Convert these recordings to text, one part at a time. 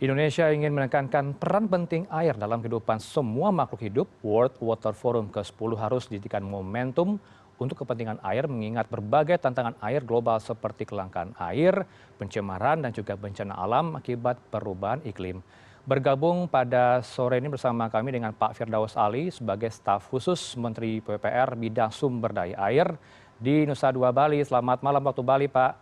Indonesia ingin menekankan peran penting air dalam kehidupan semua makhluk hidup. World Water Forum ke-10 harus dijadikan momentum untuk kepentingan air mengingat berbagai tantangan air global seperti kelangkaan air, pencemaran, dan juga bencana alam akibat perubahan iklim. Bergabung pada sore ini bersama kami dengan Pak Firdaus Ali sebagai staf khusus Menteri PUPR bidang sumber daya air di Nusa Dua Bali. Selamat malam waktu Bali, Pak.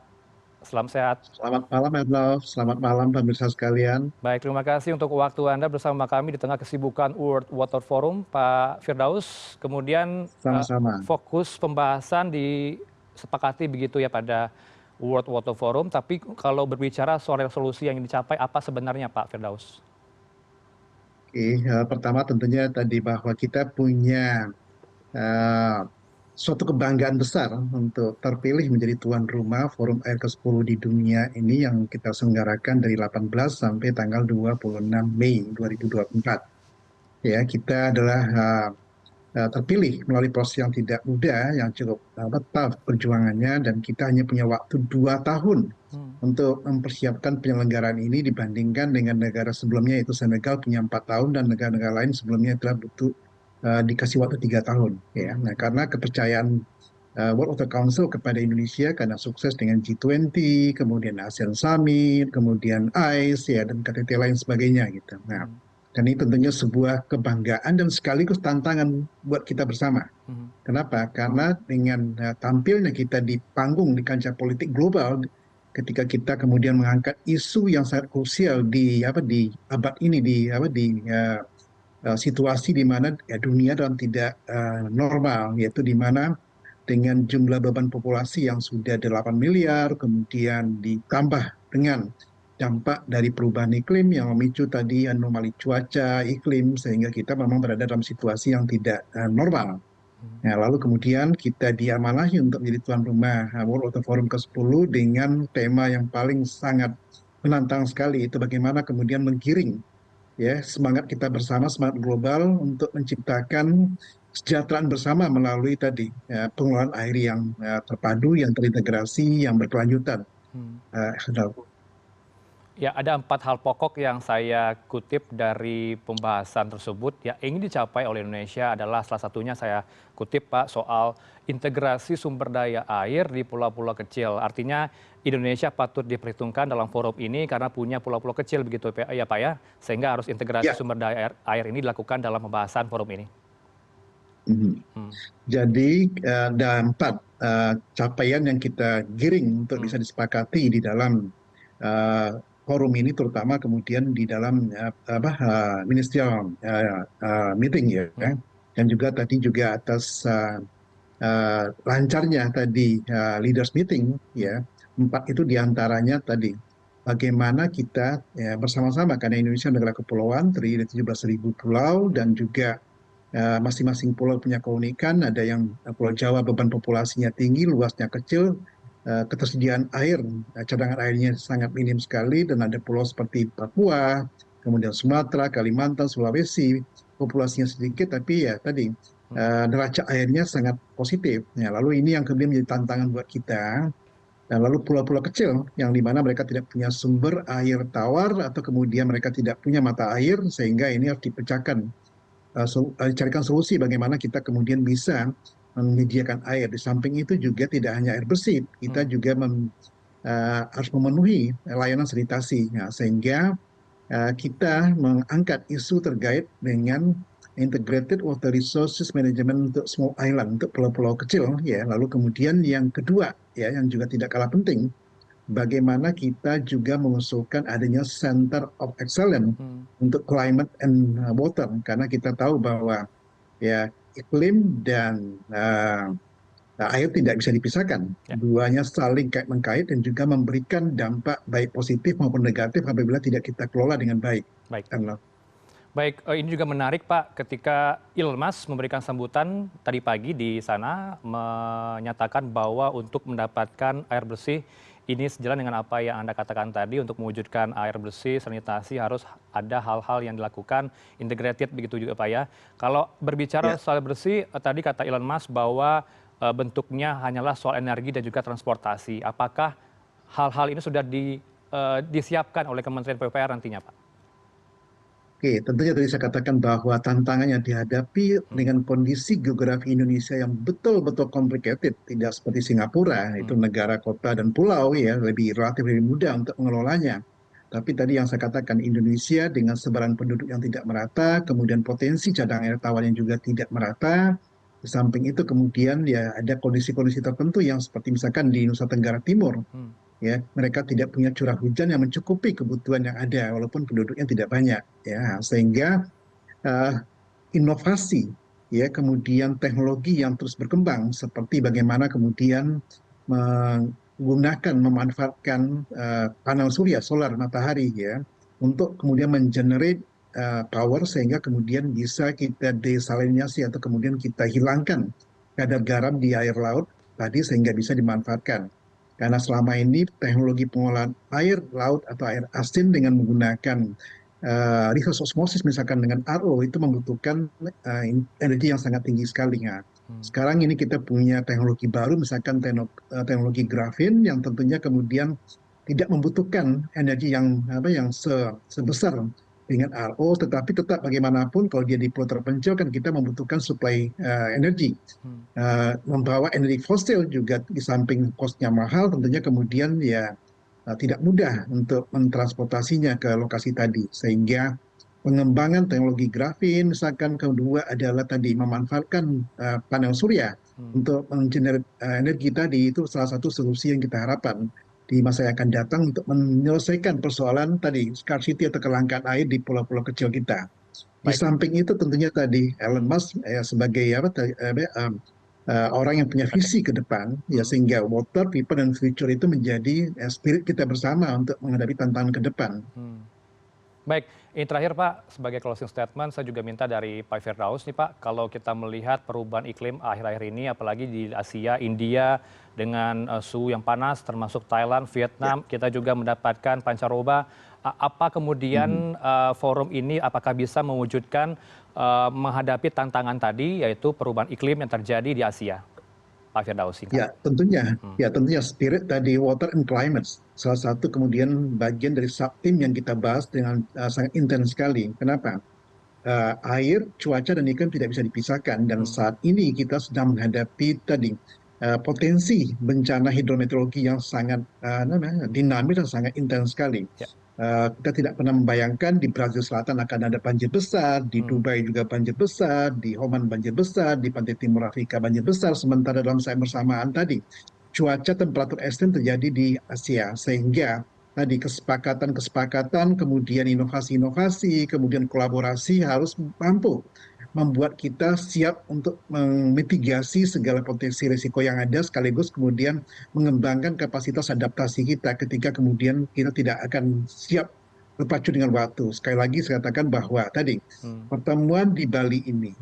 Selamat sehat. Selamat malam, Herzl. Selamat malam, pemirsa sekalian. Baik, terima kasih untuk waktu Anda bersama kami di tengah kesibukan World Water Forum, Pak Firdaus. Kemudian Sama-sama. fokus pembahasan disepakati begitu ya pada World Water Forum. Tapi kalau berbicara soal resolusi yang dicapai, apa sebenarnya Pak Firdaus? Oke, pertama tentunya tadi bahwa kita punya eh, suatu kebanggaan besar untuk terpilih menjadi tuan rumah Forum Air ke-10 di dunia ini yang kita selenggarakan dari 18 sampai tanggal 26 Mei 2024. Ya, kita adalah terpilih melalui proses yang tidak mudah, yang cukup tough perjuangannya, dan kita hanya punya waktu 2 tahun untuk mempersiapkan penyelenggaraan ini dibandingkan dengan negara sebelumnya, yaitu Senegal punya 4 tahun dan negara-negara lain sebelumnya telah butuh dikasih waktu 3 tahun. Ya, nah karena kepercayaan World Water Council kepada Indonesia karena sukses dengan G20, kemudian ASEAN Summit, kemudian AIS, ya dan KTT lain sebagainya gitu. Nah, dan ini tentunya sebuah kebanggaan dan sekaligus tantangan buat kita bersama. Kenapa? Karena dengan tampilnya kita di panggung di kancah politik global, ketika kita kemudian mengangkat isu yang sangat krusial di abad ini, situasi di mana dunia dalam tidak normal, yaitu di mana dengan jumlah beban populasi yang sudah 8 miliar, kemudian ditambah dengan dampak dari perubahan iklim yang memicu tadi anomali cuaca, iklim, sehingga kita memang berada dalam situasi yang tidak normal. Nah, lalu kemudian kita diamanahi untuk menjadi tuan rumah World Water Forum ke-10 dengan tema yang paling sangat menantang sekali, itu bagaimana kemudian menggiring ya semangat kita bersama, semangat global untuk menciptakan kesejahteraan bersama melalui tadi pengelolaan air yang terpadu, yang terintegrasi, yang berkelanjutan. Saudara. Ya, ada 4 hal pokok yang saya kutip dari pembahasan tersebut. Ya, ingin dicapai oleh Indonesia adalah salah satunya saya kutip Pak soal integrasi sumber daya air di pulau-pulau kecil. Artinya Indonesia patut diperhitungkan dalam forum ini karena punya pulau-pulau kecil begitu ya Pak ya. Sehingga harus integrasi Ya, sumber daya air ini dilakukan dalam pembahasan forum ini. Hmm. jadi ada 4 capaian yang kita giring untuk bisa disepakati di dalam uh, forum ini, terutama kemudian di dalam ministerial meeting ya, dan juga tadi juga atas lancarnya tadi leaders meeting ya. 4 itu diantaranya tadi bagaimana kita ya, bersama-sama, karena Indonesia negara kepulauan terdiri dari 17.000 pulau dan juga masing-masing pulau punya keunikan. Ada yang Pulau Jawa beban populasinya tinggi, luasnya kecil, ketersediaan air, cadangan airnya sangat minim sekali, dan ada pulau seperti Papua, kemudian Sumatera, Kalimantan, Sulawesi, populasinya sedikit tapi ya tadi neraca airnya sangat positif. Ya, lalu ini yang kemudian menjadi tantangan buat kita. Dan lalu pulau-pulau kecil yang dimana mereka tidak punya sumber air tawar atau kemudian mereka tidak punya mata air, sehingga ini harus dipecahkan, carikan solusi bagaimana kita kemudian bisa menyediakan air. Di samping itu juga tidak hanya air bersih, kita juga harus memenuhi layanan sanitasi. Nah, sehingga kita mengangkat isu terkait dengan integrated water resources management untuk small island, untuk pulau-pulau kecil ya. Lalu kemudian yang kedua ya, yang juga tidak kalah penting, bagaimana kita juga mengusulkan adanya Center of Excellence untuk climate and water, karena kita tahu bahwa ya iklim dan air tidak bisa dipisahkan. Keduanya saling kait-mengkait dan juga memberikan dampak baik positif maupun negatif apabila tidak kita kelola dengan baik. Baik. Baik, ini juga menarik Pak, ketika Elon Musk memberikan sambutan tadi pagi di sana, menyatakan bahwa untuk mendapatkan air bersih, ini sejalan dengan apa yang Anda katakan tadi, untuk mewujudkan air bersih, sanitasi harus ada hal-hal yang dilakukan, integrated begitu juga Pak ya. Kalau berbicara soal bersih, tadi kata Elon Musk bahwa bentuknya hanyalah soal energi dan juga transportasi. Apakah hal-hal ini sudah disiapkan oleh Kementerian PUPR nantinya Pak? Oke, tentunya tadi saya katakan bahwa tantangan yang dihadapi Hmm, dengan kondisi geografi Indonesia yang betul-betul complicated, tidak seperti Singapura, itu hmm, negara kota dan pulau ya, relatif lebih mudah untuk mengelolanya. Tapi tadi yang saya katakan, Indonesia dengan sebaran penduduk yang tidak merata, kemudian potensi cadangan air tawar yang juga tidak merata, di samping itu kemudian ya ada kondisi-kondisi tertentu yang seperti misalkan di Nusa Tenggara Timur, hmm, ya mereka tidak punya curah hujan yang mencukupi kebutuhan yang ada walaupun penduduknya tidak banyak ya sehingga uh, inovasi ya kemudian teknologi yang terus berkembang seperti bagaimana kemudian menggunakan memanfaatkan panel surya solar matahari ya untuk kemudian mengenerate power sehingga kemudian bisa kita desalinasi atau kemudian kita hilangkan kadar garam di air laut tadi sehingga bisa dimanfaatkan. Karena selama ini teknologi pengolahan air laut atau air asin dengan menggunakan reverse osmosis misalkan dengan RO itu membutuhkan uh, energi yang sangat tinggi sekali. Nah, hmm, sekarang ini kita punya teknologi baru misalkan teknologi grafin yang tentunya kemudian tidak membutuhkan energi yang apa yang sebesar dengan RO, tetapi tetap bagaimanapun kalau dia di pulau terpencil kan kita membutuhkan suplai energi. hmm. Membawa energi fosil juga di samping kosnya mahal, tentunya kemudian ya tidak mudah untuk mentransportasinya ke lokasi tadi. Sehingga pengembangan teknologi grafin, misalkan kedua adalah tadi memanfaatkan panel surya Hmm. untuk mengenerate energi tadi, itu salah satu solusi yang kita harapkan di masa yang akan datang untuk menyelesaikan persoalan tadi scarcity atau kelangkaan air di pulau-pulau kecil kita. Di Baik. samping itu tentunya tadi Elon Hmm, Musk sebagai orang yang punya oke. visi ke depan ya Hmm. sehingga water, people dan future itu menjadi spirit kita bersama untuk menghadapi tantangan ke depan. Hmm. Baik, ini terakhir Pak, sebagai closing statement saya juga minta dari Pak Firdaus nih Pak, kalau kita melihat perubahan iklim akhir-akhir ini apalagi di Asia, India dengan suhu yang panas termasuk Thailand, Ya. Vietnam, kita juga mendapatkan pancaroba. Apa Mhm. kemudian forum ini apakah bisa mewujudkan menghadapi tantangan tadi yaitu perubahan iklim yang terjadi di Asia? Pak Firdaus singkat. Hmm, Ya tentunya spirit tadi water and climate salah satu kemudian bagian dari subtim yang kita bahas dengan sangat intens sekali. Kenapa? Air, cuaca dan iklim tidak bisa dipisahkan dan hmm, saat ini kita sedang menghadapi tadi potensi bencana hidrometeorologi yang sangat dinamis dan sangat intens sekali. ya, Kita tidak pernah membayangkan di Brazil Selatan akan ada banjir besar, di hmm, Dubai juga banjir besar, di Oman banjir besar, di pantai timur Afrika banjir besar, sementara dalam saat bersamaan tadi cuaca temperatur ekstrim terjadi di Asia, sehingga tadi kesepakatan-kesepakatan, kemudian inovasi-inovasi, kemudian kolaborasi harus mampu membuat kita siap untuk memitigasi segala potensi risiko yang ada, sekaligus kemudian mengembangkan kapasitas adaptasi kita ketika kemudian kita tidak akan siap berpacu dengan waktu. Sekali lagi saya katakan bahwa tadi hmm, pertemuan di Bali ini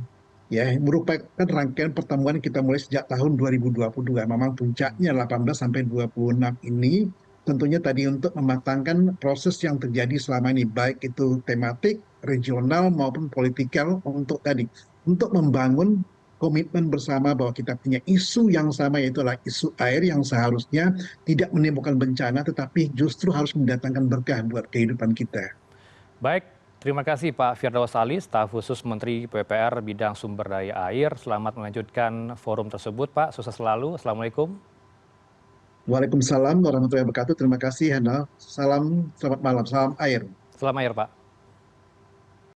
ya merupakan rangkaian pertemuan yang kita mulai sejak tahun 2022. Memang hmm. puncaknya 18 sampai 26 ini tentunya tadi untuk mematangkan proses yang terjadi selama ini baik itu tematik, regional maupun politikal untuk membangun komitmen bersama bahwa kita punya isu yang sama yaitu adalah isu air yang seharusnya tidak menimbulkan bencana tetapi justru harus mendatangkan berkah buat kehidupan kita. Baik, terima kasih Pak Firdaus Ali, staf khusus Menteri PUPR bidang sumber daya air. Selamat melanjutkan forum tersebut Pak, sukses selalu. Assalamualaikum. Waalaikumsalam warahmatullahi wabarakatuh. Terima kasih, Hana. Salam, selamat malam, salam air. Selamat air Pak.